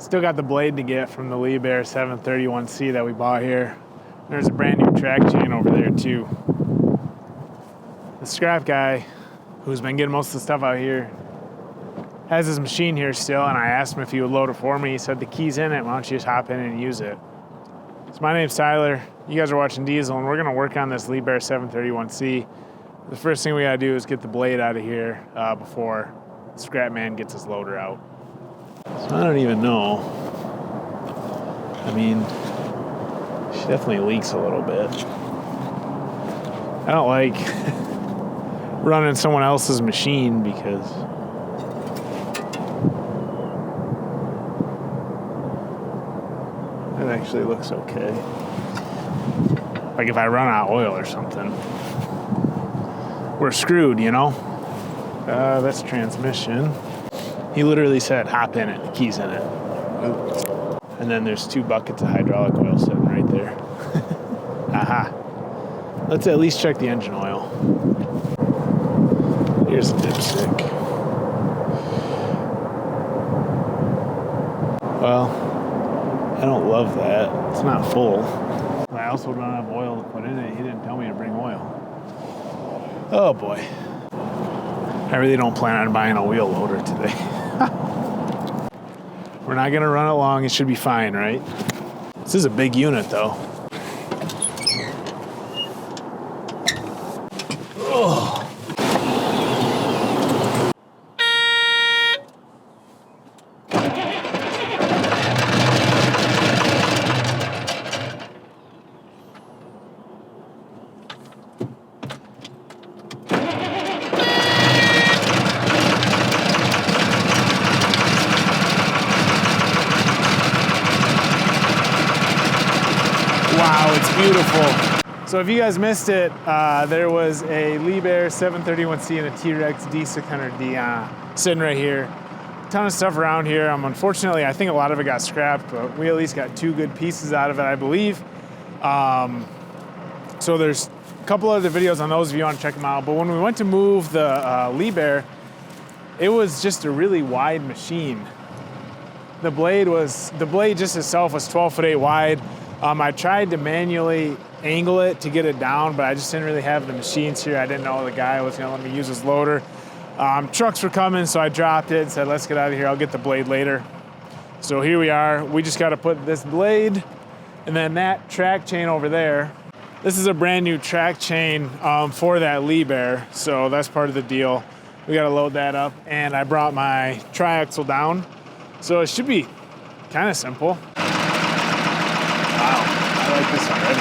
Still got the blade to get from the Liebherr 731C that we bought here. There's a brand new track chain over there too. The scrap guy, who's been getting most of the stuff out here, has his machine here still, and I asked him if he would load it for me. He said the key's in it, why don't you just hop in and use it. So my name's Tyler, you guys are watching Diesel, and we're gonna work on this Liebherr 731C. The first thing we gotta do is get the blade out of here before the scrap man gets his loader out. So I don't even know. I mean, she definitely leaks a little bit. I don't like running someone else's machine because it actually looks okay. Like if I run out of oil or something, we're screwed, you know? That's transmission. He literally said, hop in it, the key's in it. Oops. And then there's 2 buckets of hydraulic oil sitting right there. Aha. Let's at least check the engine oil. Here's the dipstick. Well, I don't love that. It's not full. I also don't have oil to put in it. He didn't tell me to bring oil. Oh boy. I really don't plan on buying a wheel loader today. We're not gonna run it long. It should be fine, right? This is a big unit though. Oh. Wow, it's beautiful. So if you guys missed it, there was a Liebherr 731C and a T-Rex D600D sitting right here. A ton of stuff around here. Unfortunately, I think a lot of it got scrapped, but we at least got 2 good pieces out of it, I believe. So there's a couple other videos on those if you want to check them out. But when we went to move the Liebherr, it was just a really wide machine. The blade just itself was 12'8" wide. I tried to manually angle it to get it down, but I just didn't really have the machines here. I didn't know the guy was gonna let me use his loader. Trucks were coming, so I dropped it and said, let's get out of here. I'll get the blade later. So here we are. We just gotta put this blade and then that track chain over there. This is a brand new track chain for that Liebherr, so that's part of the deal. We gotta load that up, and I brought my triaxle down, so it should be kind of simple. Wow, I like this already.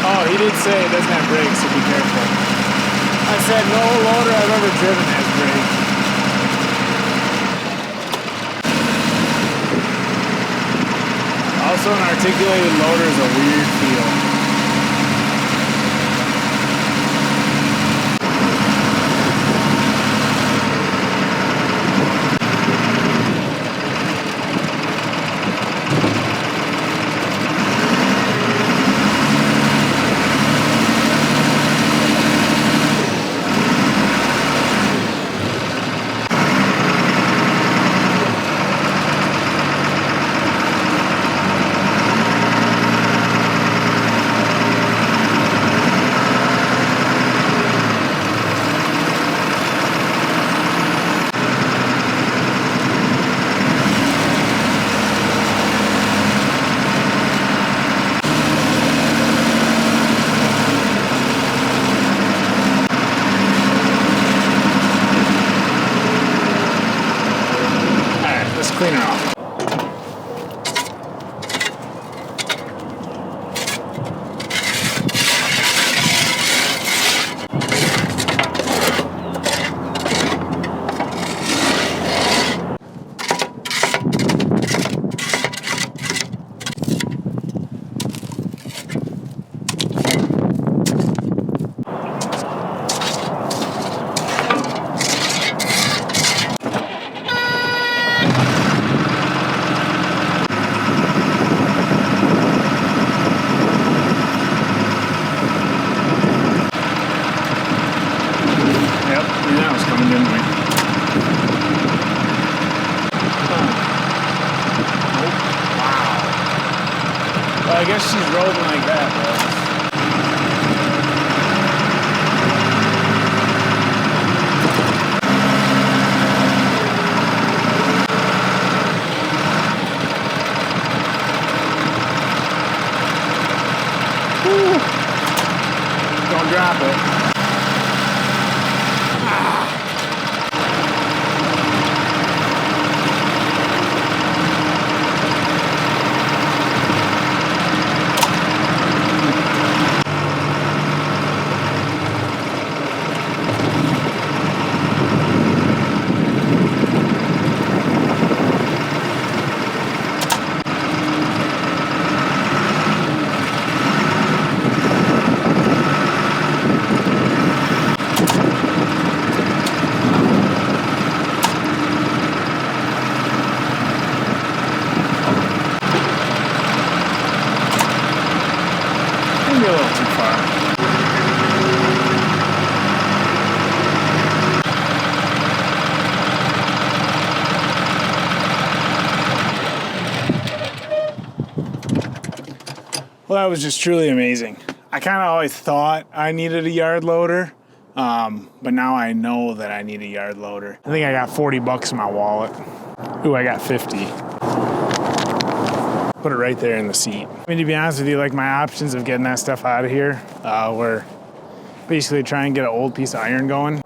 Oh, he did say it doesn't have brakes, so be careful. I said no loader I've ever driven has brakes. Also, an articulated loader is a weird feel. knew that was coming, didn't we? Nope. Wow. Well, I guess she's rolling like that, bro. Don't drop it. Maybe a little too far. Well, that was just truly amazing. I kind of always thought I needed a yard loader, but now I know that I need a yard loader. I think I got $40 in my wallet. Ooh, I got 50. Put it right there in the seat. I mean, to be honest with you, like my options of getting that stuff out of here were basically try and get an old piece of iron going.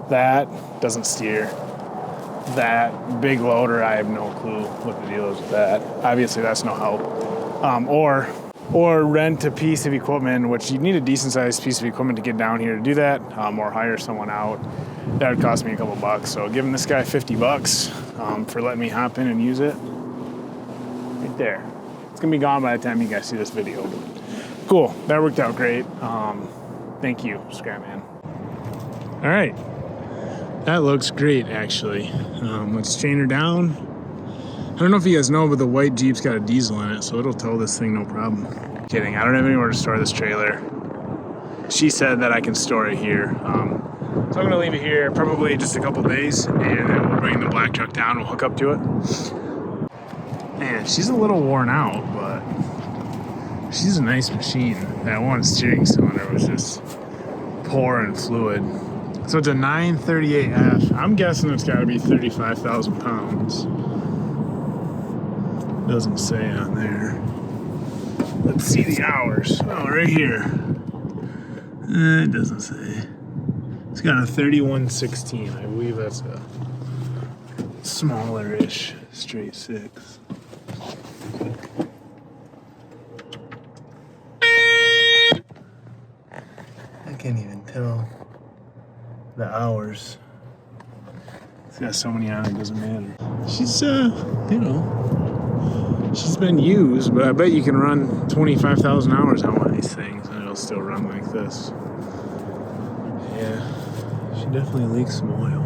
That doesn't steer. That big loader, I have no clue what the deal is with that. Obviously, that's no help. Or rent a piece of equipment, which you need a decent sized piece of equipment to get down here to do that, or hire someone out. That would cost me a couple bucks. So giving this guy $50 for letting me hop in and use it. Right there. It's gonna be gone by the time you guys see this video. Cool, that worked out great. Thank you, Scrapman. All right, that looks great actually. Let's chain her down. I don't know if you guys know, but the white Jeep's got a diesel in it, so it'll tow this thing no problem. Kidding, I don't have anywhere to store this trailer. She said that I can store it here. So I'm gonna leave it here probably just a couple days, and then we'll bring the black truck down, we'll hook up to it. Man, she's a little worn out, but she's a nice machine. That one steering cylinder was just pouring fluid. So it's a 938F. I'm guessing it's gotta be 35,000 pounds. Doesn't say on there. Let's see the hours. Oh, right here. It doesn't say. It's got a 3116. I believe that's a smaller-ish straight six. I can't even tell the hours. It's got so many on it, doesn't matter. She's, you know, she's been used, but I bet you can run 25,000 hours on one of these things and it'll still run like this. Yeah, she definitely leaks some oil.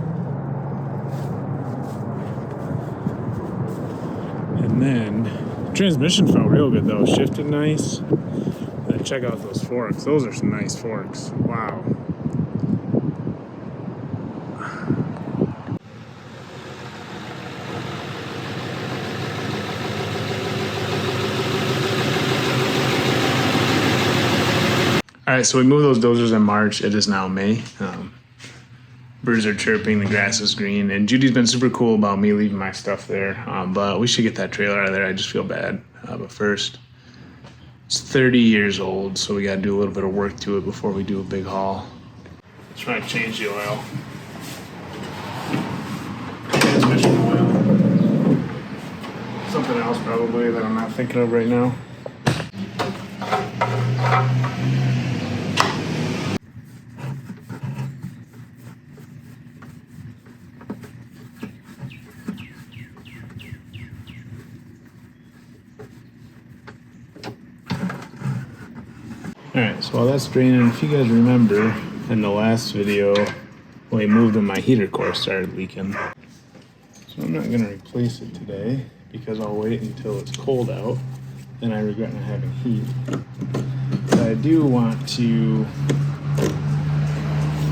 And then, the transmission felt real good though, shifted nice. Then check out those forks, those are some nice forks, wow. All right, so we moved those dozers in March. It is now May. Birds are chirping, the grass is green, and Judy's been super cool about me leaving my stuff there, but we should get that trailer out of there. I just feel bad. But first, it's 30 years old, so we got to do a little bit of work to it before we do a big haul. Try to change the oil. Transmission oil. Something else probably that I'm not thinking of right now. Alright, so while that's draining, if you guys remember in the last video when we moved when my heater core started leaking. So I'm not going to replace it today because I'll wait until it's cold out and I regret not having heat. But I do want to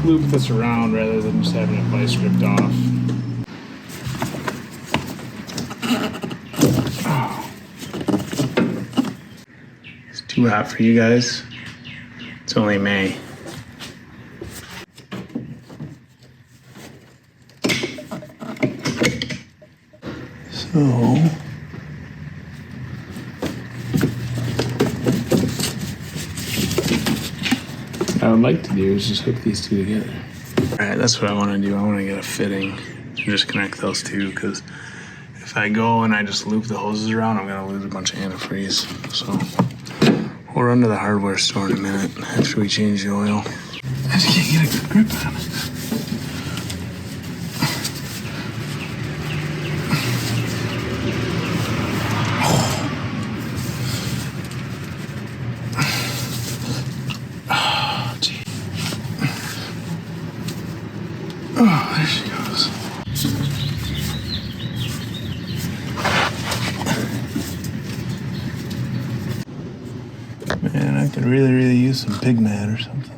loop this around rather than just having it vice gripped off. Oh. It's too hot for you guys. It's only May. So what I would like to do is just hook these two together. All right, that's what I want to do. I want to get a fitting and just connect those two, because if I go and I just loop the hoses around, I'm gonna lose a bunch of antifreeze. So we'll run to the hardware store in a minute after we change the oil. I just can't get a good grip on it. Oh, there she goes. Man, I could really use some pig mat or something.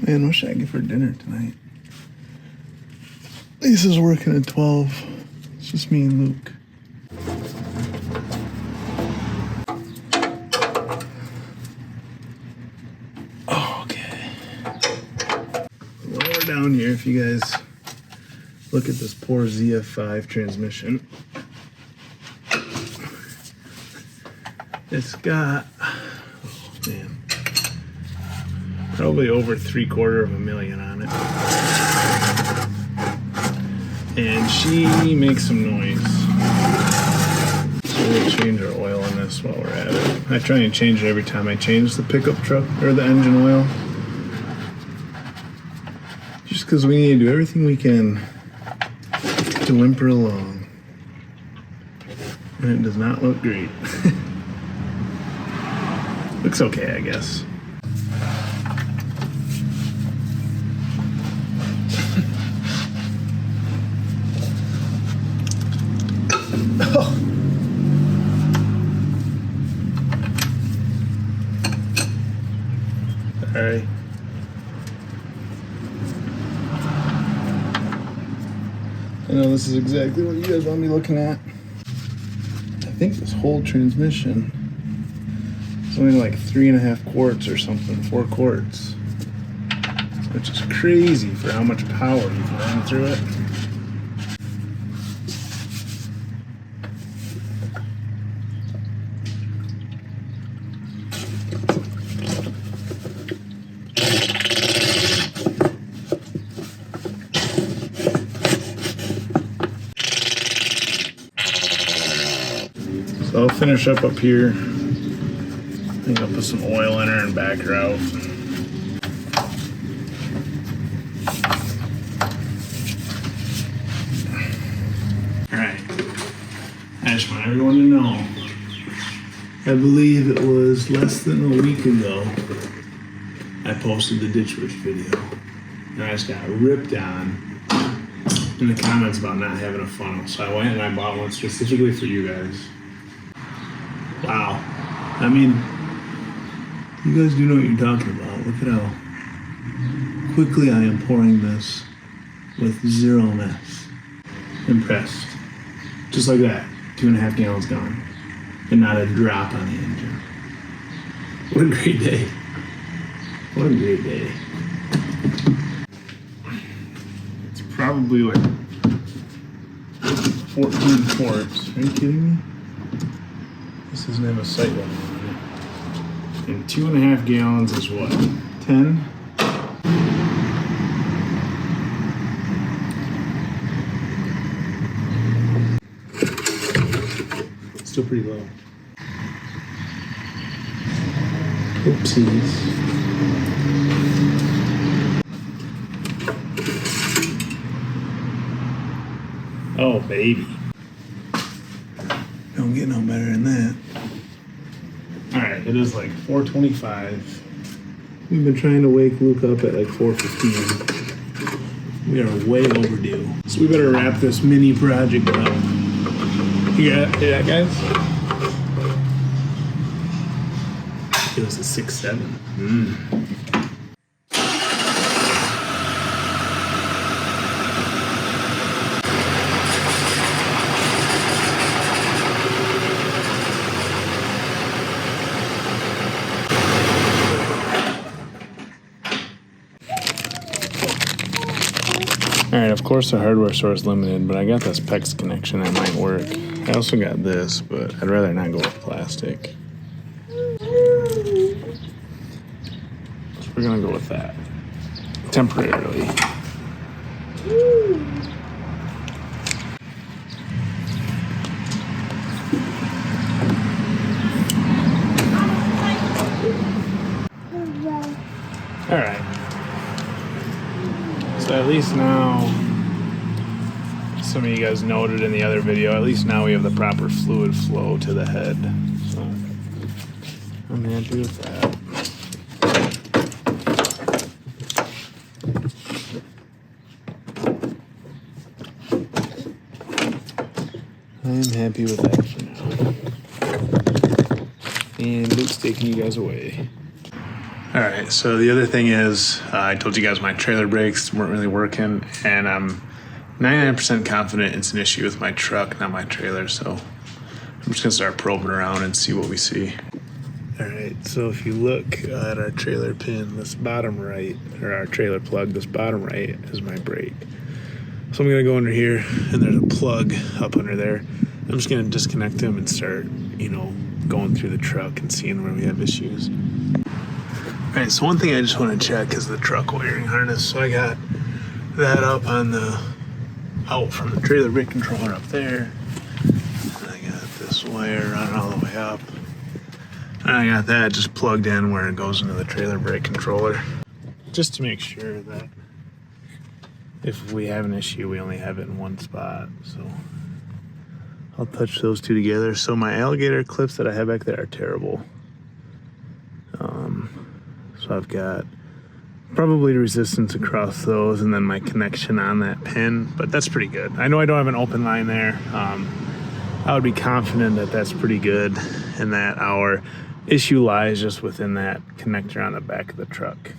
Man, what should I get for dinner tonight? Lisa's working at 12. It's just me and Luke. Okay. While we're down here, if you guys look at this poor ZF5 transmission, it's got, oh man, probably over $750,000 on it. And she makes some noise. So we'll change our oil in this while we're at it. I try and change it every time I change the pickup truck or the engine oil. Just because we need to do everything we can to whimper along. And it does not look great. Looks okay, I guess. Oh. All right. I know this is exactly what you guys want me looking at. I think this whole transmission is only like 3.5 quarts or something, 4 quarts, which is crazy for how much power you can run through it. So I'll finish up here. I think I'll put some oil in her and back her out. Alright. I just want everyone to know, I believe it was less than a week ago I posted the ditch witch video. And I just got ripped on in the comments about not having a funnel. So I went and I bought one specifically for you guys. Wow. I mean, you guys do know what you're talking about. Look at how quickly I am pouring this with zero mess. Impressed. Just like that. 2.5 gallons gone. And not a drop on the engine. What a great day. What a great day. It's probably like 14 quarts. Are you kidding me? This doesn't have a sight limit on it. And 2.5 gallons is what? 10? Still pretty low. Oopsies. Oh, baby. Don't get no better than that. Alright, It is like 4:25. We've been trying to wake Luke up at like 4:15. We are way overdue. So we better wrap this mini project up. You got that, guys? It was a 6.7. Alright, of course the hardware store is limited, but I got this PEX connection that might work. I also got this, but I'd rather not go with plastic. So we're gonna go with that. Temporarily. Alright. So at least now, some of you guys noted in the other video, at least now we have the proper fluid flow to the head. So I'm happy with that. I'm happy with that for now. And Luke's taking you guys away. Alright, so the other thing is, I told you guys my trailer brakes weren't really working, and I'm 99% confident it's an issue with my truck, not my trailer, so I'm just gonna start probing around and see what we see. Alright, so if you look at our trailer pin, this bottom right, or our trailer plug, this bottom right is my brake. So I'm gonna go under here, and there's a plug up under there. I'm just gonna disconnect them and start, going through the truck and seeing where we have issues. Alright, so one thing I just want to check is the truck wiring harness. So I got that up on the, out from the trailer brake controller up there. And I got this wire running all the way up. And I got that just plugged in where it goes into the trailer brake controller. Just to make sure that if we have an issue, we only have it in one spot. So I'll touch those two together. So my alligator clips that I have back there are terrible. So I've got probably resistance across those and then my connection on that pin, but that's pretty good. I know I don't have an open line there. I would be confident that that's pretty good and that our issue lies just within that connector on the back of the truck.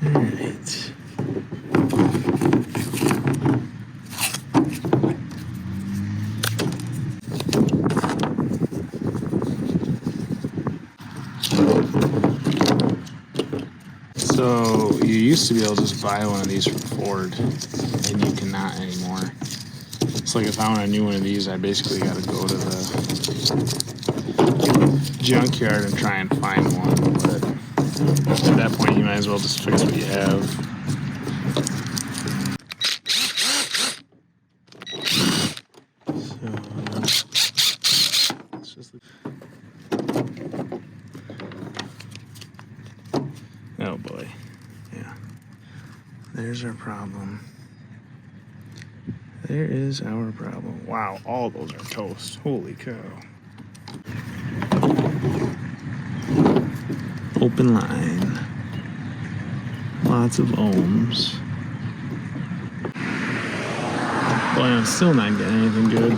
All right. So you used to be able to just buy one of these from Ford, and you cannot anymore. It's like if I want a new one of these, I basically got to go to the junkyard and try and find one. But at that point, you might as well just fix what you have. Oh boy, yeah. There's our problem. There is our problem. Wow, all those are toast. Holy cow. Open line. Lots of ohms. Boy, I'm still not getting anything good.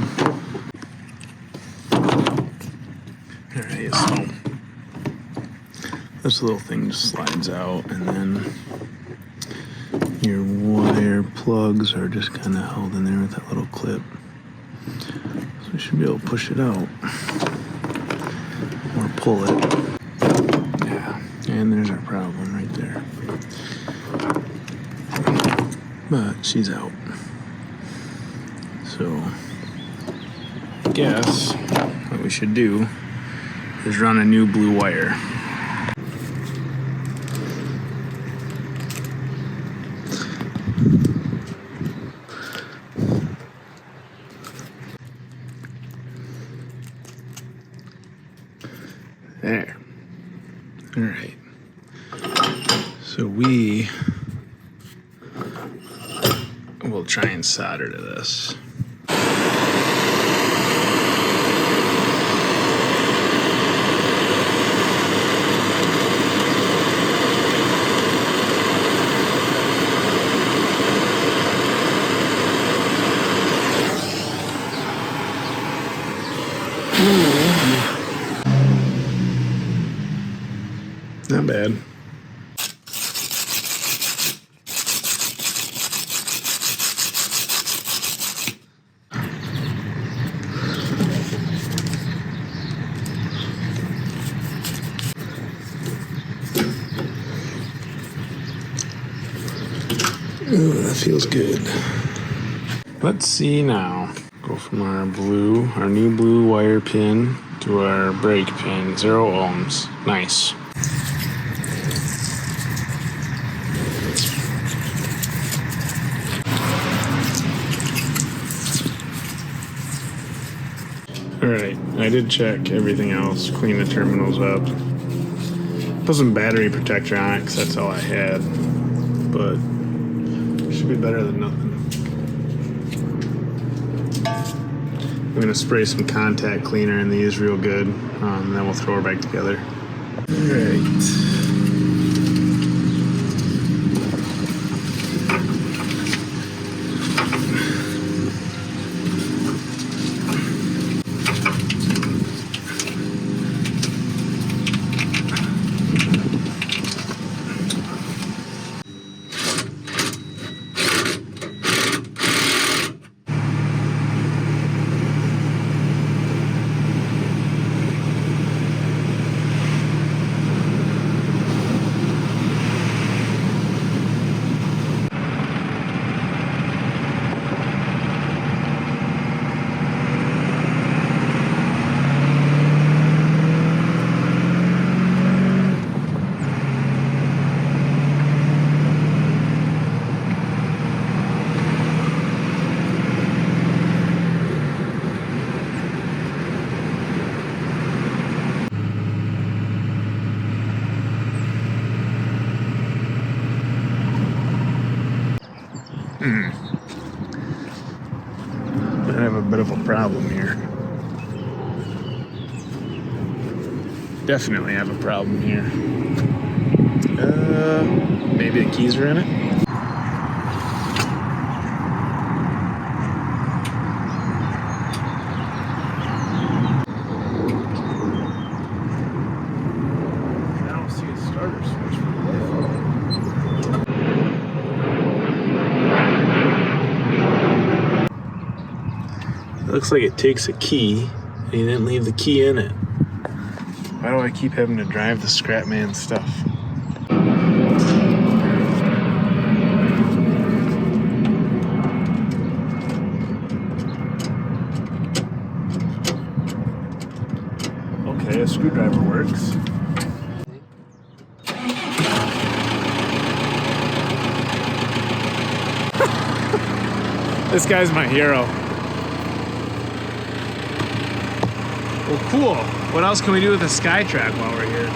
Alright, so this little thing just slides out, and then your wire plugs are just kind of held in there with that little clip. So we should be able to push it out or pull it. Yeah, and there's our problem right there. But she's out. So I guess what we should do is run a new blue wire. There. All right. So we will try and solder to this. Not bad. Ooh, that feels good. Let's see now. Go from our new blue wire pin to our brake pin, 0 ohms. Nice. Alright, I did check everything else, clean the terminals up. Put some battery protector on it because that's all I had. But should be better than nothing. I'm going to spray some contact cleaner in these real good, and then we'll throw her back together. Alright. I have a bit of a problem here. Definitely have a problem here. Maybe the keys are in it? I don't see a starter switch for the light. It looks like it takes a key, and he didn't leave the key in it. Why do I keep having to drive the scrap man stuff? Okay, a screwdriver works. This guy's my hero. Well, cool. What else can we do with the SkyTrack while we're here?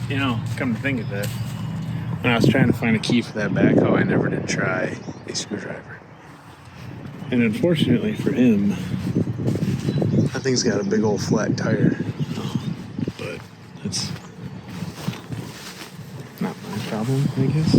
You know, come to think of it, when I was trying to find a key for that backhoe, I never did try a screwdriver. And unfortunately for him, that thing's got a big old flat tire. But that's not my problem, I guess.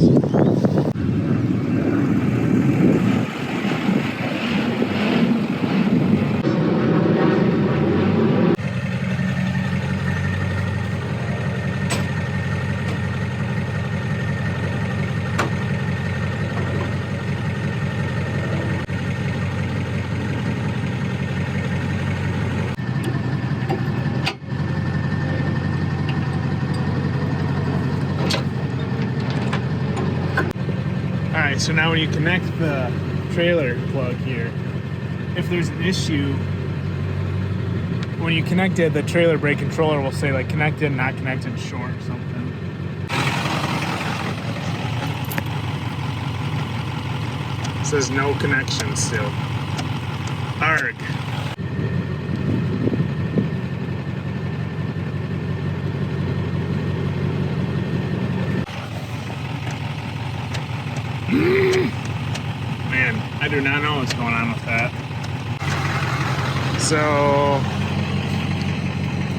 Alright, so now when you connect the trailer plug here, if there's an issue when you connect it, the trailer brake controller will say like connected, not connected, short or something. It says no connection still. Arg. Man, I do not know what's going on with that. So,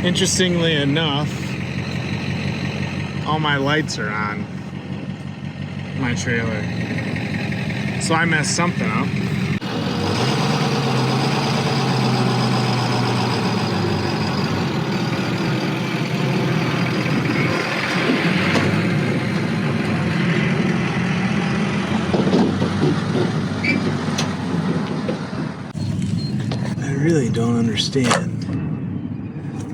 interestingly enough, all my lights are on my trailer. So I messed something up. I really don't understand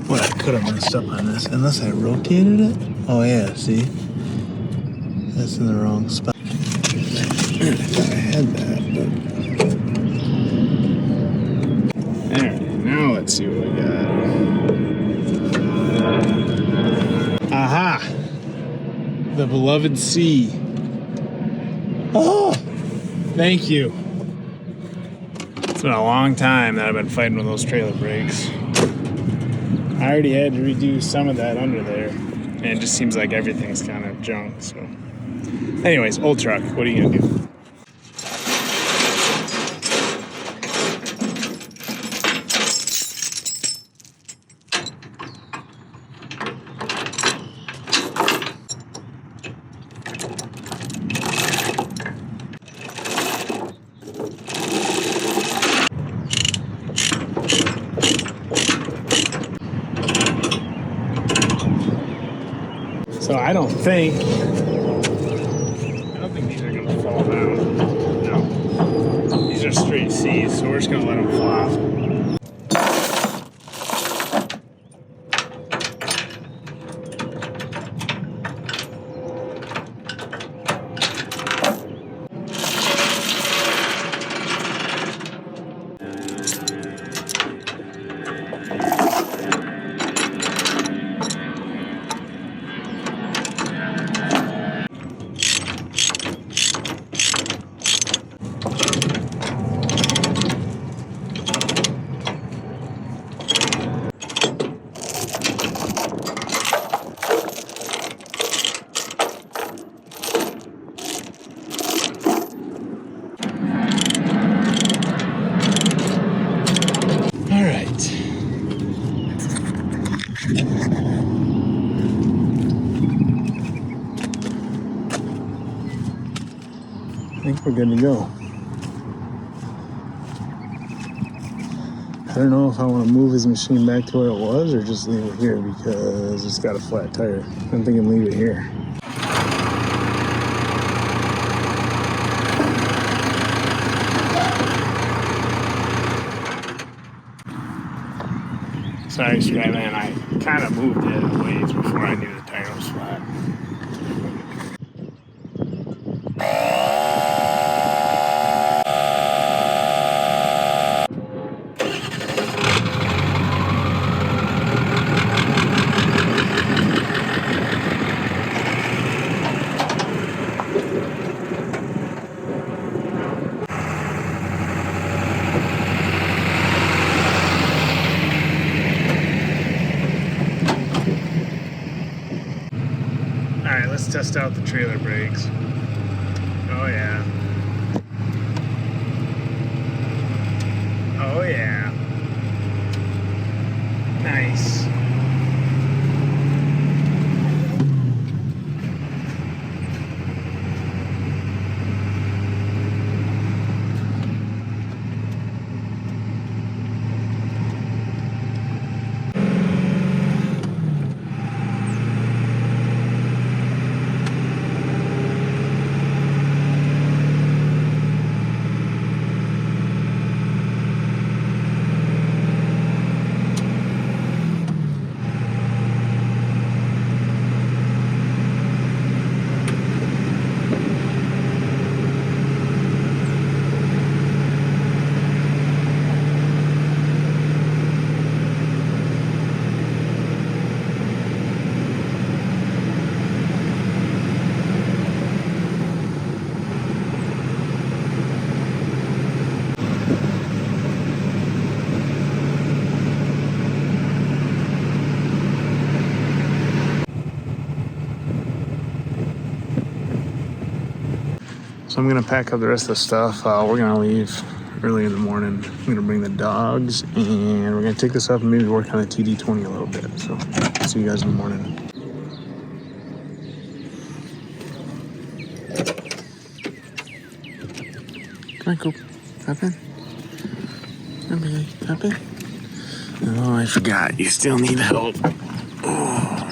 what I could have messed up on this, unless I rotated it. Oh yeah, see? That's in the wrong spot. I thought I had that, but... Alright, now let's see what we got. Aha! The beloved C. Oh! Thank you. It's been a long time that I've been fighting with those trailer brakes. I already had to redo some of that under there, and it just seems like everything's kind of junk, so. Anyways, old truck, what are you gonna do? So I don't think these are gonna fall down. No. These are straight C's, so we're just gonna let them flop. I think we're good to go. I don't know if I want to move his machine back to where it was or just leave it here because it's got a flat tire. I'm thinking leave it here. Sorry, Skyman, I kind of moved it a ways before I knew the tire was flat. Alright, let's test out the trailer brakes. Oh yeah. Oh yeah. Nice. So I'm gonna pack up the rest of the stuff. We're gonna leave early in the morning. I'm gonna bring the dogs, and we're gonna take this up and maybe work on the TD20 a little bit. So see you guys in the morning. Come on, Coop. Hop in. Come on, hop in. Oh, I forgot. You still need help. Oh.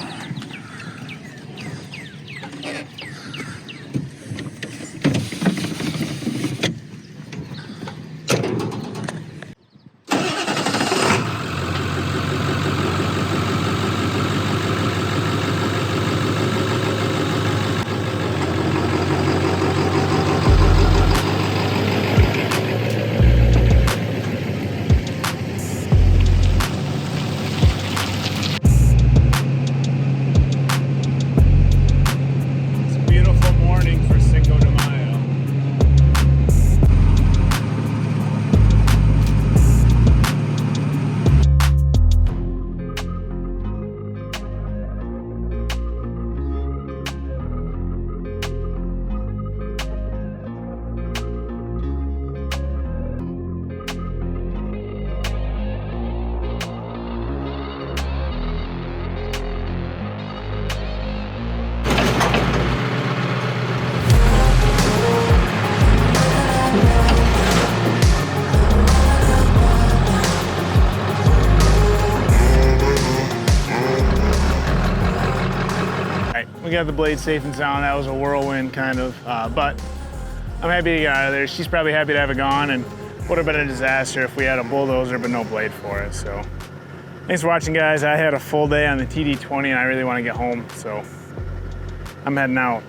We got the blade safe and sound. That was a whirlwind kind of, but I'm happy to get out of there. She's probably happy to have it gone, and would have been a disaster if we had a bulldozer but no blade for it. So thanks for watching, guys. I had a full day on the TD20 and I really want to get home, so I'm heading out.